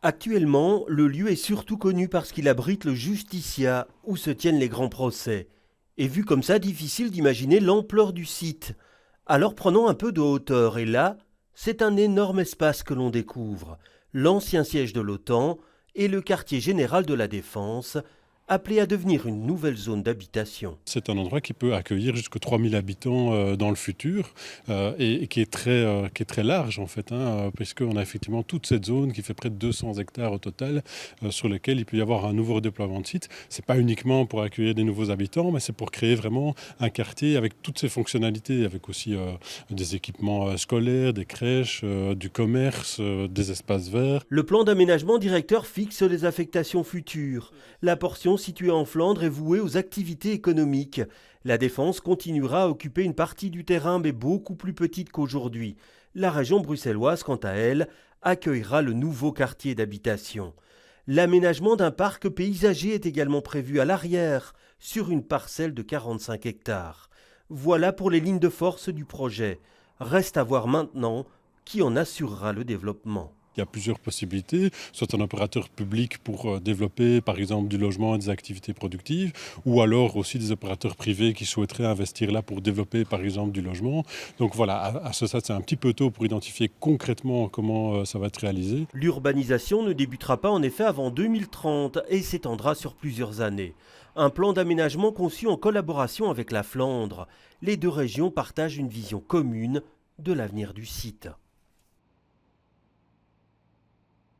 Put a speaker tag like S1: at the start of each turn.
S1: Actuellement, le lieu est surtout connu parce qu'il abrite le Justiciat, où se tiennent les grands procès. Et vu comme ça, difficile d'imaginer l'ampleur du site. Alors prenons un peu de hauteur, et là, c'est un énorme espace que l'on découvre. L'ancien siège de l'OTAN et le quartier général de la Défense, appelé à devenir une nouvelle zone d'habitation.
S2: C'est un endroit qui peut accueillir jusqu'à 3000 habitants dans le futur et qui est très large en fait, puisqu'on a effectivement toute cette zone qui fait près de 200 hectares au total sur lesquels il peut y avoir un nouveau redéploiement de site. Ce n'est pas uniquement pour accueillir des nouveaux habitants, mais c'est pour créer vraiment un quartier avec toutes ses fonctionnalités, avec aussi des équipements scolaires, des crèches, du commerce, des espaces verts.
S1: Le plan d'aménagement directeur fixe les affectations futures. La portion située en Flandre est vouée aux activités économiques. La Défense continuera à occuper une partie du terrain, mais beaucoup plus petite qu'aujourd'hui. La région bruxelloise, quant à elle, accueillera le nouveau quartier d'habitation. L'aménagement d'un parc paysager est également prévu à l'arrière, sur une parcelle de 45 hectares. Voilà pour les lignes de force du projet. Reste à voir maintenant qui en assurera le développement.
S2: Il y a plusieurs possibilités, soit un opérateur public pour développer par exemple du logement et des activités productives, ou alors aussi des opérateurs privés qui souhaiteraient investir là pour développer par exemple du logement. Donc voilà, à ce stade c'est un petit peu tôt pour identifier concrètement comment ça va être réalisé.
S1: L'urbanisation ne débutera pas en effet avant 2030 et s'étendra sur plusieurs années. Un plan d'aménagement conçu en collaboration avec la Flandre. Les deux régions partagent une vision commune de l'avenir du site.